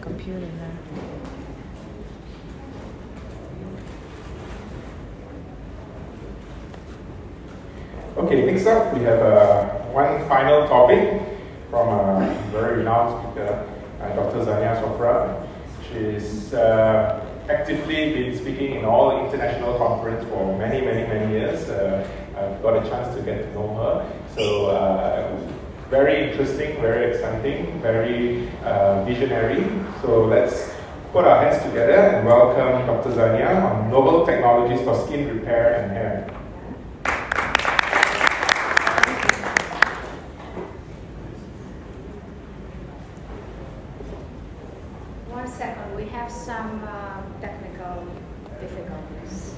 computer there. Okay, next up we have one final topic from a very renowned speaker, Dr. Xanya Sofra. She's actively been speaking in all international conferences for many years. I've got a chance to get to know her. So very interesting, very exciting, very visionary. So let's put our hands together and welcome Dr. Xanya on novel technologies for skin repair and hair. One second, we have some technical difficulties.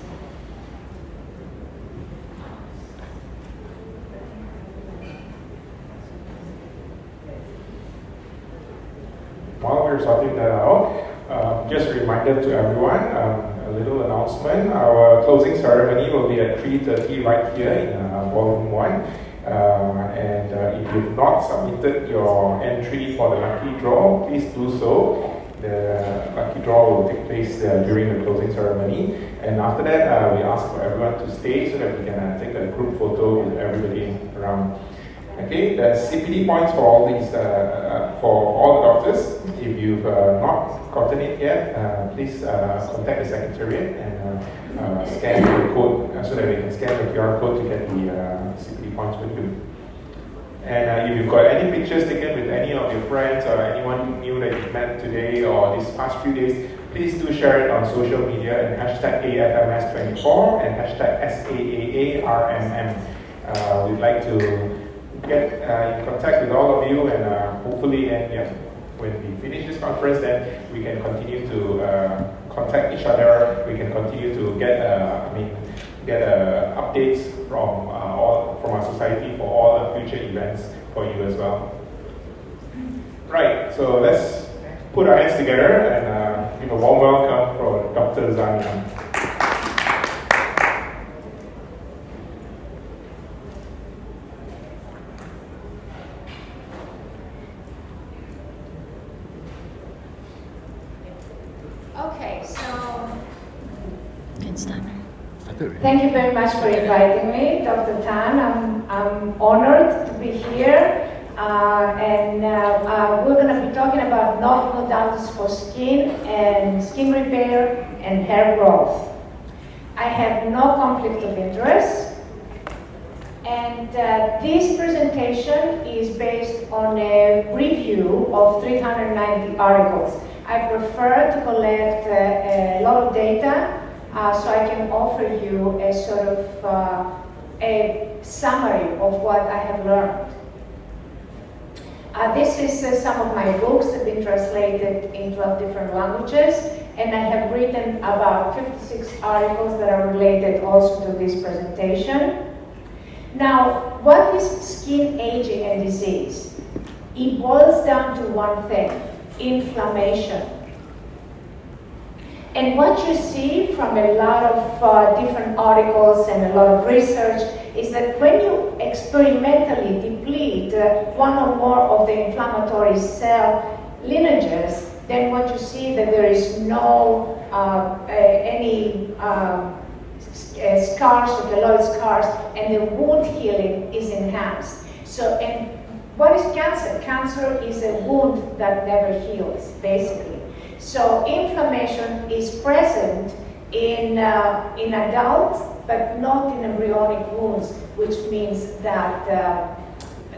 While we're sorting that out, just a reminder to everyone, a little announcement. Our closing ceremony will be at 3:30 right here in Ballroom 1. If you've not submitted your entry for the lucky draw, please do so. The lucky draw will take place during the closing ceremony. And after that, we ask for everyone to stay so that we can take a group photo with everybody around. Okay, there's CPD points for all these, for all the doctors. If you've not gotten it yet, please contact the secretariat and scan the code so that we can scan the QR code to get the CPD points with you. And if you've got any pictures taken with any of your friends or anyone new that you've met today or these past few days, please do share it on social media and hashtag AFMS24 and hashtag SAAARMM. We'd like to get in contact with all of you and hopefully when we finish this conference, then we can continue to contact each other. We can continue to get updates from our society for all the future events for you as well. Right, so let's put our hands together and give a warm welcome for Dr. Xanya. Okay, so thank you very much for inviting me, Dr. Tan. I'm honored to be here, and we're going to be talking about novel modalities for skin and skin repair and hair growth. I have no conflict of interest, and this presentation is based on a review of 390 articles. I prefer to collect a lot of data so I can offer you a sort of a summary of what I have learned. This is some of my books that have been translated in 12 different languages, and I have written about 56 articles that are related also to this presentation. Now, what is skin aging and disease? It boils down to one thing: inflammation. And what you see from a lot of different articles and a lot of research is that when you experimentally deplete one or more of the inflammatory cell lineages, then what you see that there is no any scars or keloid scars, and the wound healing is enhanced. So, and what is cancer? Cancer is a wound that never heals, basically. So inflammation is present in adults, but not in embryonic wounds, which means that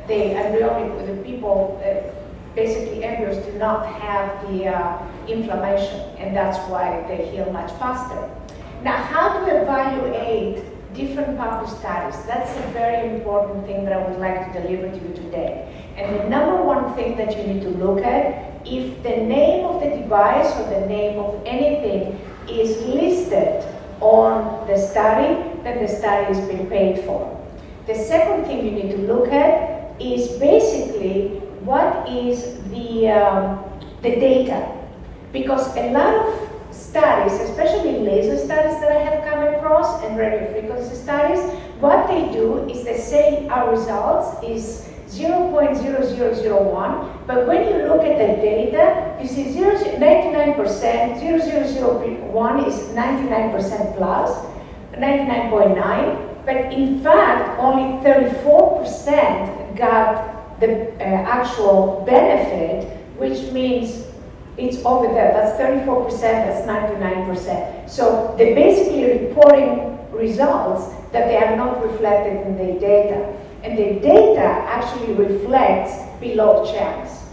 the people, basically embryos, do not have the inflammation, and that's why they heal much faster. Now, how to evaluate different published studies? That's a very important thing that I would like to deliver to you today. And the number one thing that you need to look at, if the name of the device or the name of anything is listed on the study, then the study is being paid for. The second thing you need to look at is basically what is the data. Because a lot of studies, especially laser studies that I have come across and radiofrequency studies, what they do is they say our results is 0.0001, but when you look at the data, you see 99%, 0001 is 99% plus, 99.9, but in fact, only 34% got the actual benefit, which means it's over there. That's 34%, that's 99%. So they're basically reporting results that they have not reflected in their data. And the data actually reflects below chance.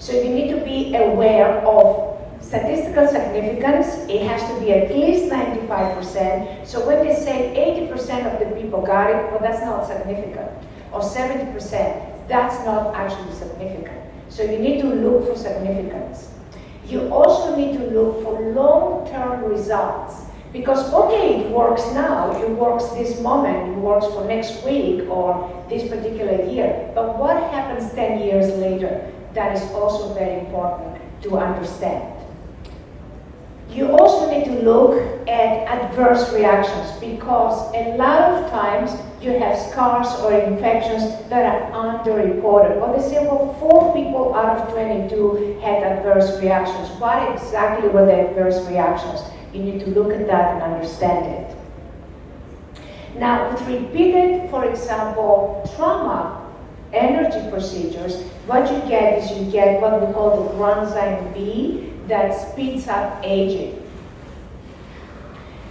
So you need to be aware of statistical significance. It has to be at least 95%. So when they say 80% of the people got it, well, that's not significant. Or 70%, that's not actually significant. So you need to look for significance. You also need to look for long-term results. Because, okay, it works now, it works this moment, it works for next week or this particular year. But what happens 10 years later? That is also very important to understand. You also need to look at adverse reactions, because a lot of times you have scars or infections that are underreported. Or they say, well, 4 people out of 22 had adverse reactions. What exactly were the adverse reactions? You need to look at that and understand it. Now, with repeated, for example, trauma energy procedures, what you get is you get what we call the granzyme B that speeds up aging.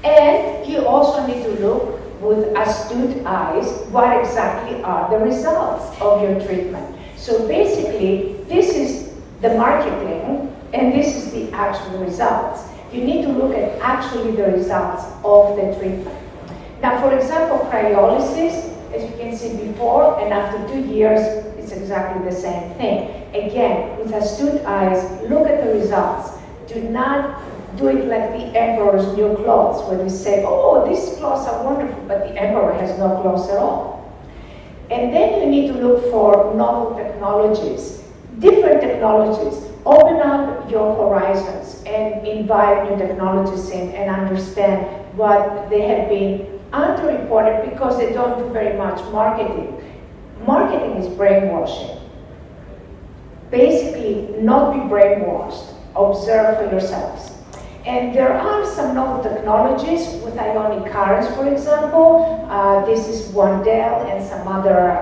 And you also need to look with astute eyes what exactly are the results of your treatment. So basically, this is the marketing and this is the actual results. You need to look at actually the results of the treatment. Now, for example, cryolysis, as you can see before, and after 2 years, it's exactly the same thing. Again, with astute eyes, look at the results. Do not do it like the emperor's new clothes, where we say, oh, these clothes are wonderful, but the emperor has no clothes at all. And then you need to look for novel technologies, different technologies. Open up your horizons and invite new technologies in and understand what they have been underreported because they don't do very much marketing. Marketing is brainwashing. Basically, not be brainwashed. Observe for yourselves. And there are some novel technologies with ionic currents, for example. This is Wandel and some other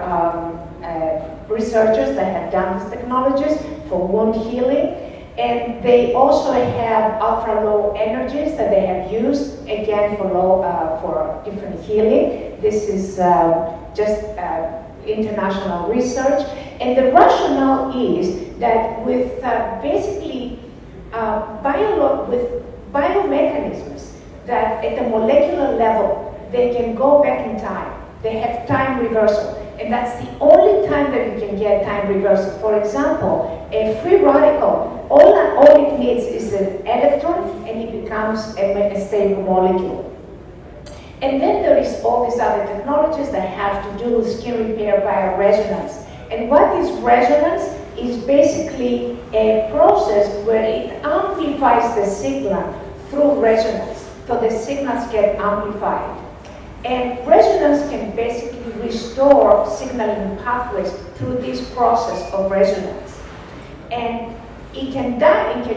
researchers that have done these technologies for wound healing. And they also have ultra-low energies that they have used, again, for different healing. This is just international research. And the rationale is that with basically with biomechanisms that at the molecular level, they can go back in time. They have time reversal. And that's the only time that you can get time reversal. For example, a free radical, all it needs is an electron and it becomes a stable molecule. And then there is all these other technologies that have to do with skin repair via resonance. And what is resonance is basically a process where it amplifies the signal through resonance. So the signals get amplified. And resonance can basically restore signaling pathways through this process of resonance. And it can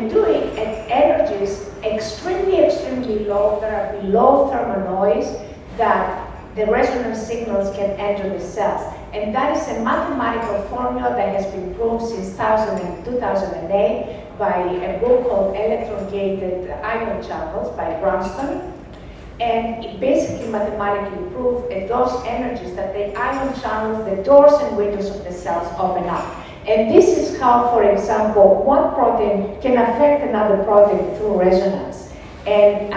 do it at energies extremely low, that are below thermal noise, that the resonance signals can enter the cells. And that is a mathematical formula that has been proved since 2008 by a book called Electron-Gated Ion Channels by Branston. And it basically mathematically proved at those energies that the ion channels, the doors and windows of the cells open up. And this is how, for example, one protein can affect another protein through resonance. And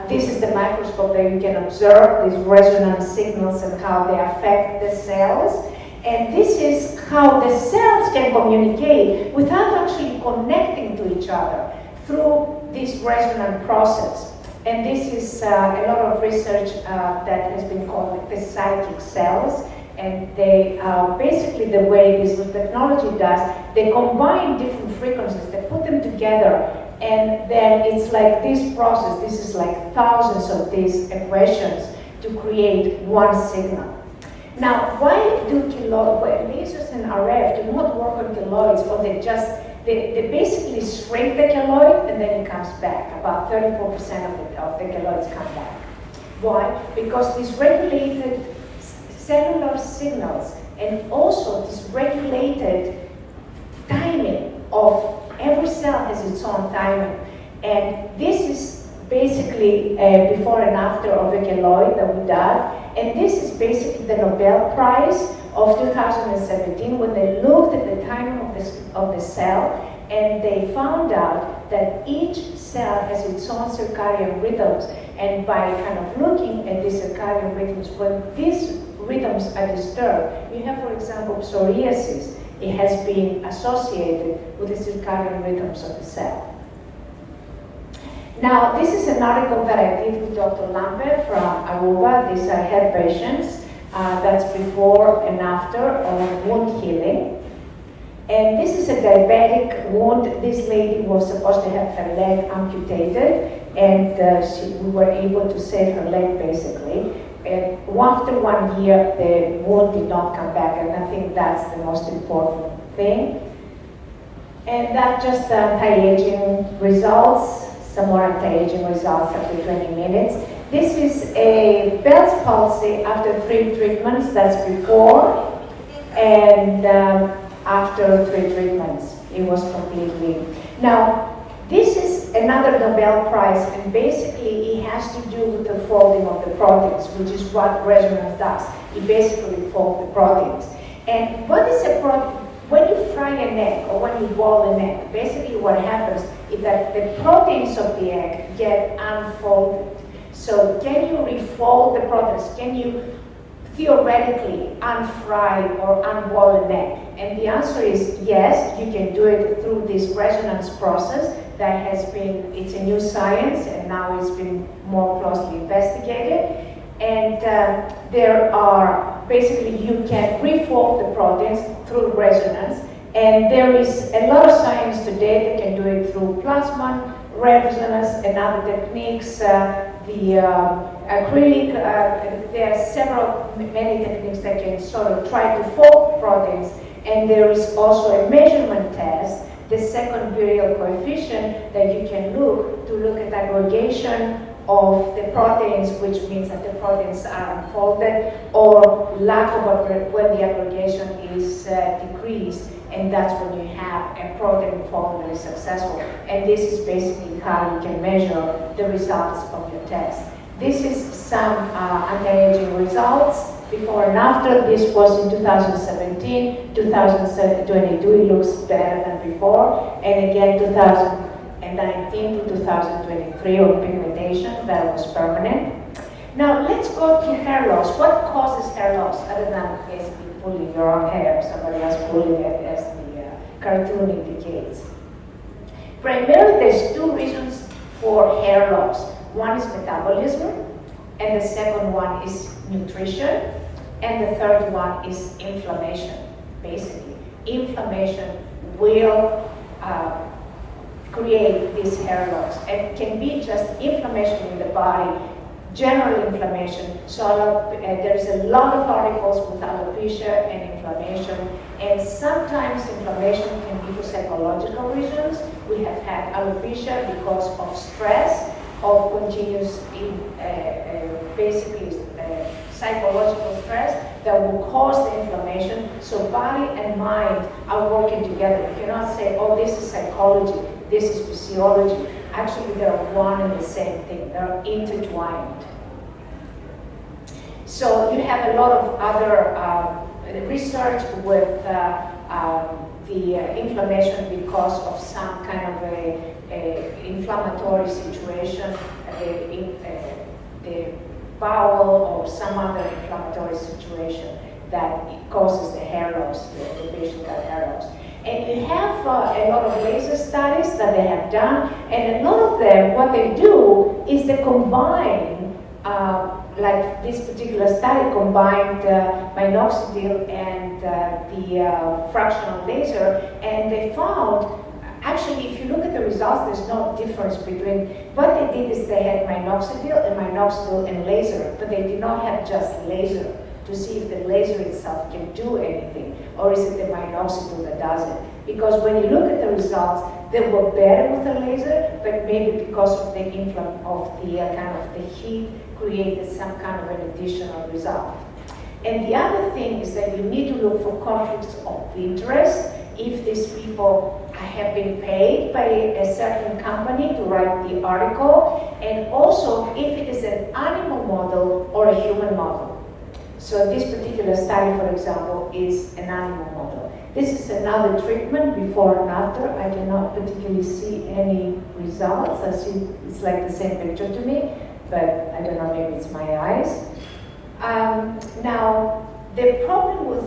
this is the microscope that you can observe these resonance signals and how they affect the cells. And this is how the cells can communicate without actually connecting to each other through this resonant process. And this is a lot of research that has been called the psychic cells. And they basically, the way this technology does, they combine different frequencies, they put them together, and then it's like this process, this is like thousands of these equations to create one signal. Now, why do lasers and RF do not work on keloids, or they basically shrink the keloid and then it comes back. About 34% of the keloids come back. Why? Because dysregulated cellular signals and also dysregulated timing of every cell has its own timing. And this is basically before and after of the keloid that we did. And this is basically the Nobel Prize of 2017 when they looked at the timing of the cell, and they found out that each cell has its own circadian rhythms. And by kind of looking at these circadian rhythms, when these rhythms are disturbed, you have, for example, psoriasis. It has been associated with the circadian rhythms of the cell. Now, this is an article that I did with Dr. Lambert from Aruba. These are head patients. That's before and after of wound healing. And this is a diabetic wound. This lady was supposed to have her leg amputated, and we were able to save her leg basically. And after 1 year, the wound did not come back, and I think that's the most important thing. And that just anti-aging results. Some more anti-aging results after 20 minutes. This is a Bell's palsy after 3 treatments. That's before and after 3 treatments. It was completely. Now, this is another Nobel Prize, and basically it has to do with the folding of the proteins, which is what resonance does. It basically folds the proteins. And what is a protein? When you fry an egg or when you boil an egg, basically what happens is that the proteins of the egg get unfolded. So can you refold the proteins? Can you theoretically unfry or unboil an egg? And the answer is yes, you can do it through this resonance process that has been, it's a new science and now it's been more closely investigated. And there are, basically you can refold the proteins through resonance. And there is a lot of science today that can do it through plasma resonance and other techniques. The acrylic, there are many techniques that can sort of try to fold proteins. And there is also a measurement test, the second virial coefficient, that you can look at aggregation of the proteins, which means that the proteins are unfolded, or lack of when the aggregation is decreased, and that's when you have a protein fold that is successful. And this is basically how you can measure the results of your test. This is some anti-aging results before and after. This was in 2017, 2022 it looks better than before, and again 2019 to 2023 on pigmentation that was permanent. Now let's go to hair loss. What causes hair loss other than basically pulling your own hair, somebody else pulling it, as the cartoon indicates? Primarily there's 2 reasons for hair loss. One is metabolism, and the second one is nutrition, and the third one is inflammation. Basically, inflammation will create this hair loss. It can be just inflammation in the body, general inflammation. So there's a lot of articles with alopecia and inflammation, and sometimes inflammation can be for psychological reasons. We have had alopecia because of stress, of continuous, basically psychological stress that will cause the inflammation. So body and mind are working together. You cannot say, oh, this is psychology, this is physiology. Actually, they're one and the same thing. They're intertwined. So you have a lot of other research with the inflammation because of some kind of a inflammatory situation, the bowel or some other inflammatory situation that causes the hair loss, the patient got hair loss. And you have a lot of laser studies that they have done, and a lot of them, what they do is they combine, like this particular study combined minoxidil and the fractional laser, and they found, actually, if you look at the results, there's no difference between, what they did is they had minoxidil and laser, but they did not have just laser. to see if the laser itself can do anything, or is it the minoxidil that does it? Because when you look at the results, they were better with the laser, but maybe because of the the heat created some kind of an additional result. And the other thing is that you need to look for conflicts of interest. If these people have been paid by a certain company to write the article, and also if it is an animal model or a human model. So this particular study, for example, is an animal model. This is another treatment before and after. I cannot particularly see any results. I see it's like the same picture to me, but I don't know, maybe it's my eyes. Now, the problem with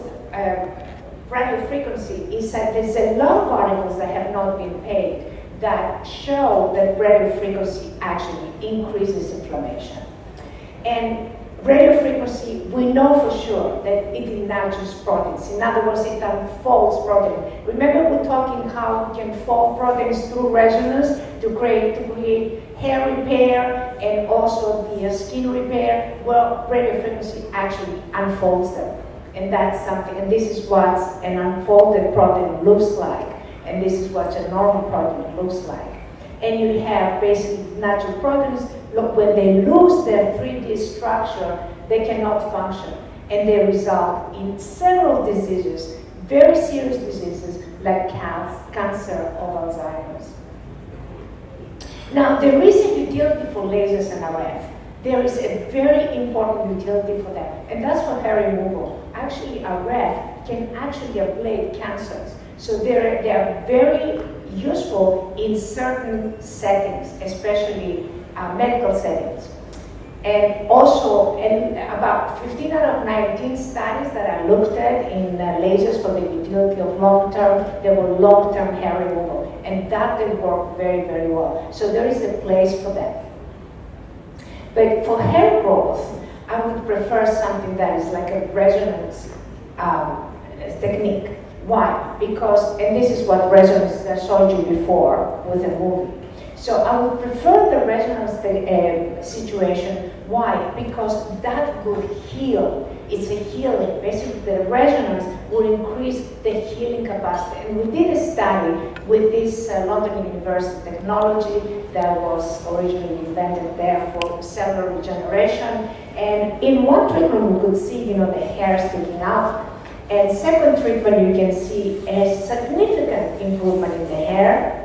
radio frequency is that there's a lot of articles that have not been paid that show that radio frequency actually increases inflammation. And radio frequency, we know for sure that it enlarges proteins. In other words, it unfolds protein. Remember we're talking how we can fold proteins through resonance to create hair repair and also the skin repair. Well, radio frequency actually unfolds them. And that's something, and this is what an unfolded protein looks like. And this is what a normal protein looks like. And you have basically natural proteins. Look, when they lose their 3D structure, they cannot function. And they result in several diseases, very serious diseases like cancer or Alzheimer's. Now, there is a utility for lasers and RF. There is a very important utility for that, and that's for hair removal. Actually, RF can actually ablate cancers. So they are very useful in certain settings, especially medical settings. And also, about 15 out of 19 studies that I looked at in lasers for the utility of long-term, they were long-term hair removal. And that they work very, very well. So there is a place for that. But for hair growth, I would prefer something that is like a resonance technique. Why? Because, and this is what resonance I showed you before with a movie. So I would prefer the resonance situation. Why? Because that would heal. It's a healing. Basically, the resonance will increase the healing capacity. And we did a study with this London University technology that was originally invented there for cellular regeneration. And in one treatment, we could see, the hair sticking out. And second treatment, you can see a significant improvement in the hair.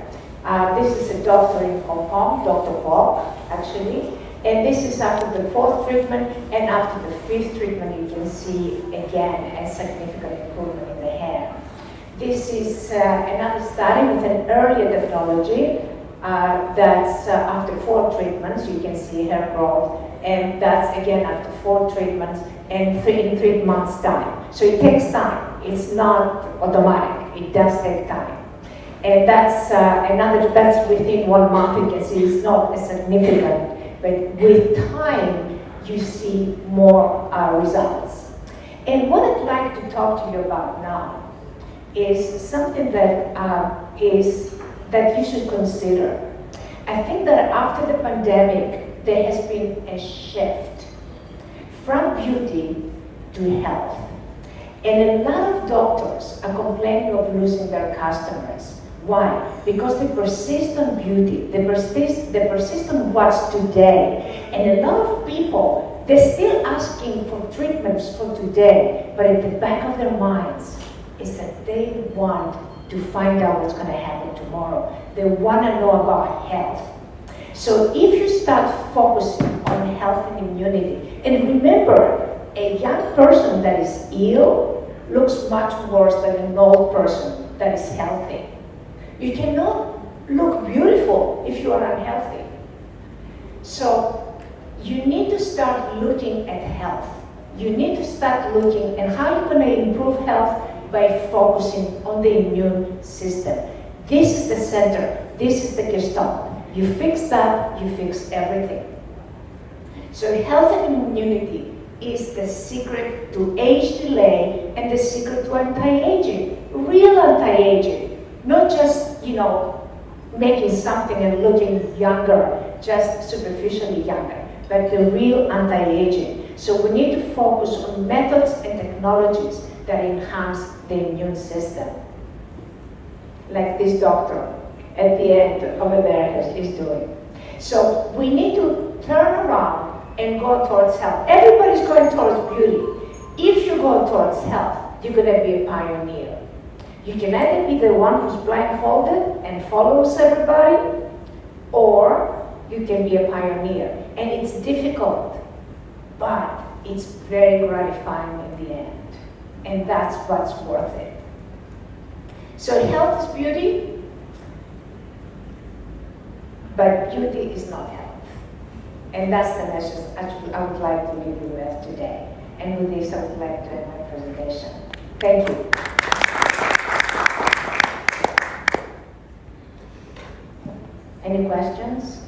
This is a doctor in Hong Kong, Dr. Bob, actually. And this is after the 4th treatment, and after the 5th treatment, you can see again a significant improvement in the hair. This is another study with an earlier technology that's after 4 treatments, you can see hair growth, and that's again after 4 treatments and in 3 months' time. So it takes time. It's not automatic. It does take time. And that's that's within 1 month, you can see it's not as significant, but with time, you see more results. And what I'd like to talk to you about now is something that that you should consider. I think that after the pandemic, there has been a shift from beauty to health. And a lot of doctors are complaining of losing their customers. Why? Because they persist on beauty, they persist on what's today. And a lot of people, they're still asking for treatments for today, but at the back of their minds is that they want to find out what's going to happen tomorrow. They want to know about health. So if you start focusing on health and immunity, and remember, a young person that is ill looks much worse than an old person that is healthy. You cannot look beautiful if you are unhealthy. So you need to start looking at health. You need to start looking at how you're going to improve health by focusing on the immune system. This is the center. This is the gestalt. You fix that, you fix everything. So health and immunity is the secret to age delay and the secret to anti-aging. Real anti-aging. Not just, making something and looking younger, just superficially younger, but the real anti-aging. So we need to focus on methods and technologies that enhance the immune system. Like this doctor at the end over there is doing. So we need to turn around and go towards health. Everybody's going towards beauty. If you go towards health, you're going to be a pioneer. You can either be the one who's blindfolded and follows everybody, or you can be a pioneer. And it's difficult, but it's very gratifying in the end. And that's what's worth it. So health is beauty, but beauty is not health. And that's the message I would like to leave you with today. And with this, I would like to end my presentation. Thank you. Any questions?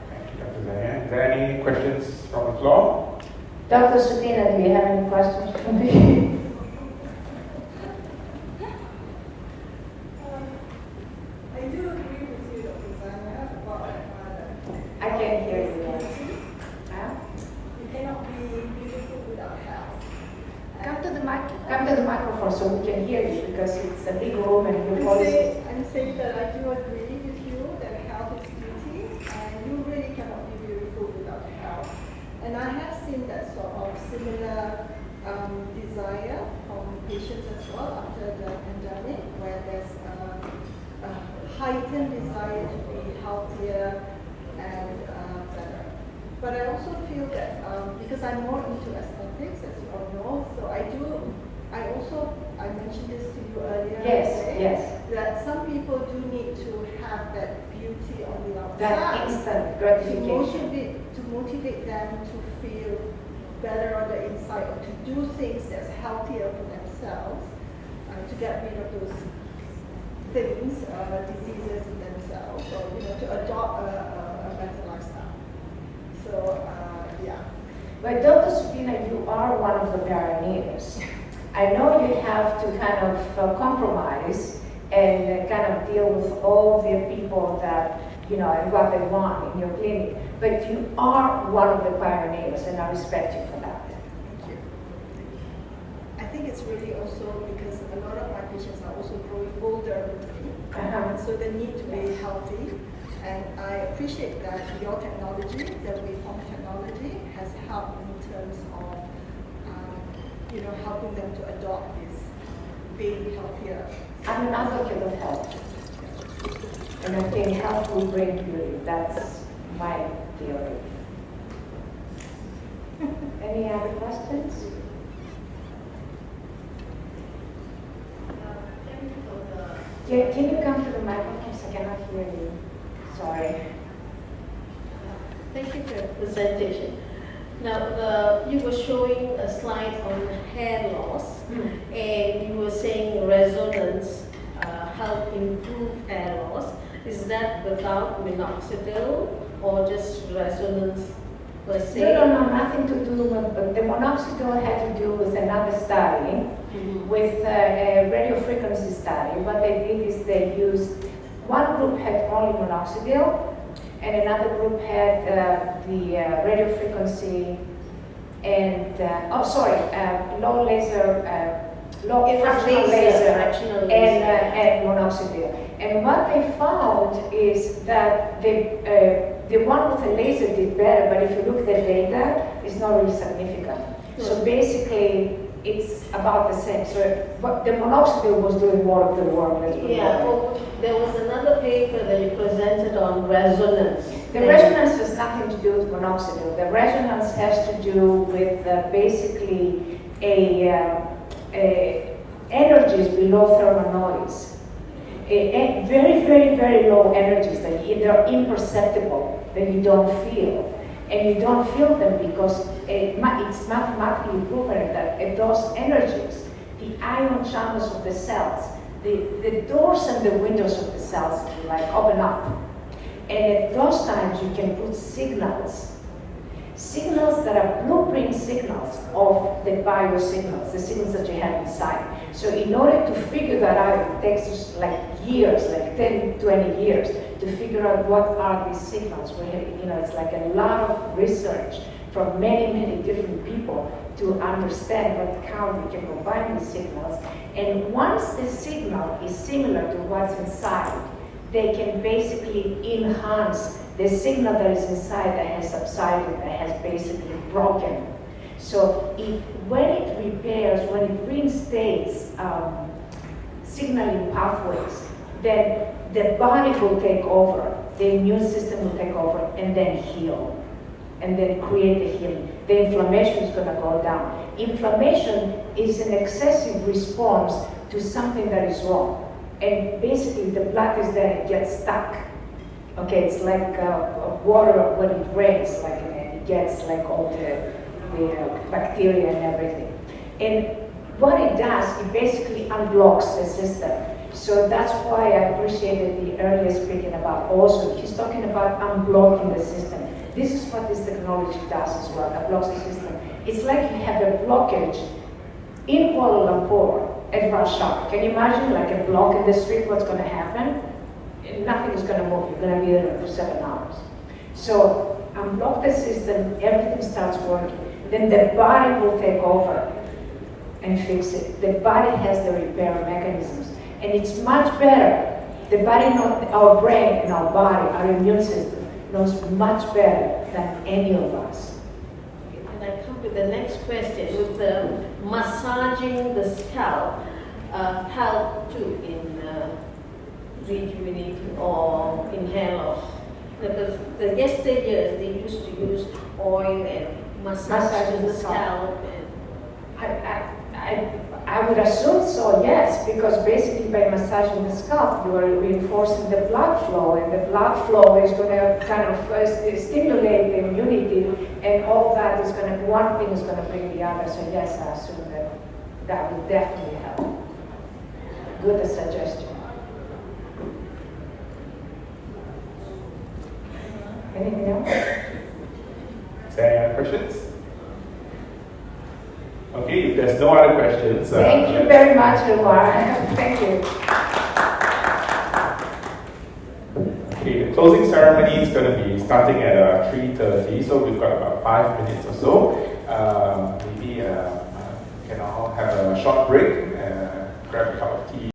Thank you, Dr. Xanya. Is there any questions from the floor? Dr. Supina, do you have any questions for me? I do agree with you, Dr. Xanya, about I can't hear you. Huh? you cannot be beautiful without health. Come to the mic. Come to the microphone so we can hear you, because it's a big room and your voice. I'm saying that I do agree with you that health is beauty, and you really cannot be beautiful without health. And I have seen that sort of similar desire from patients as well after the pandemic, where there's a heightened desire to be healthier and better. But I also feel that because I'm more into aesthetics, as you all know, so I mentioned this to you earlier. Yes, today, yes. That some people do need to have that beauty on the outside. That instant gratification. To motivate them to feel better on the inside, or to do things that's healthier for themselves, to get rid of those things, diseases in themselves, or to adopt a better lifestyle. So yeah. But Dr. Supina, you are one of the pioneers. I know you have to kind of compromise and kind of deal with all the people that, and what they want in your clinic. But you are one of the pioneers, and I respect you for that. Thank you. I think it's really also because a lot of my patients are also growing older with me, Uh-huh. so they need to be healthy. And I appreciate that your technology, the Waveform technology, has helped in terms of, helping them to adopt this being healthier. I'm an advocate of health. And I think health will bring beauty. That's my theory. Any other questions? Can you come to the microphone? I cannot hear you. Sorry. Thank you for your presentation. Now, you were showing a slide on hair loss, and you were saying resonance help improve hair loss. Is that without minoxidil or just resonance per se? No, nothing to do with, but the minoxidil had to do with another study, with a radio frequency study. What they did is they used, one group had only minoxidil, and another group had the radio frequency and, low laser, low fractional laser and minoxidil. And what they found is that the one with the laser did better, but if you look at the data, it's not really significant. So basically, it's about the same. So but the minoxidil was doing more of the work. Well, there was another paper that you presented on resonance. The resonance has nothing to do with minoxidil. The resonance has to do with basically energies below thermal noise. Very, very, very low energies that they're imperceptible, that you don't feel. And you don't feel them because it's mathematically proven that those energies, the ion channels of the cells, the doors and the windows of the cells, open up. And at those times you can put signals. signals that are blueprint signals of the biosignals, the signals that you have inside. So in order to figure that out, it takes us like years, like 10, 20 years, to figure out what are these signals. We have, it's like a lot of research from many, many different people to understand how we can combine these signals. And once the signal is similar to what's inside, they can basically enhance the signal that is inside that has subsided, that has basically broken. So when it repairs, when it reinstates signaling pathways, then the body will take over, the immune system will take over, and then heal, and then create the healing. The inflammation is going to go down. Inflammation is an excessive response to something that is wrong. And basically the blood is there, it gets stuck. Okay, it's like water when it rains, like it gets like all the bacteria and everything. And what it does, it basically unblocks the system. So that's why I appreciated the earlier speaking about also, he's talking about unblocking the system. This is what this technology does as well, unblocks the system. It's like you have a blockage in Kuala Lumpur at rush hour. Can you imagine like a block in the street, what's going to happen? Nothing is going to move. You're going to be there for 7 hours. So unblock the system, everything starts working. Then the body will take over and fix it. The body has the repair mechanisms. And it's much better. The body, our brain and our body, our immune system, knows much better than any of us. And I come to the next question. With the massaging the scalp help too in rejuvenating or in hair loss? Because the yesteryears they used to use oil and massage the scalp. I would assume so, yes, because basically by massaging the scalp, you are reinforcing the blood flow, and the blood flow is going to kind of stimulate the immunity, and all that is going to, one thing is going to bring the other. So yes, I assume that would definitely help. Good suggestion. Anything else? Is there any other questions? Okay, if there's no other questions. Thank you very much, Umar. Thank you. Okay, the closing ceremony is going to be starting at 3:30, so we've got about 5 minutes or so. Maybe we can all have a short break, grab a cup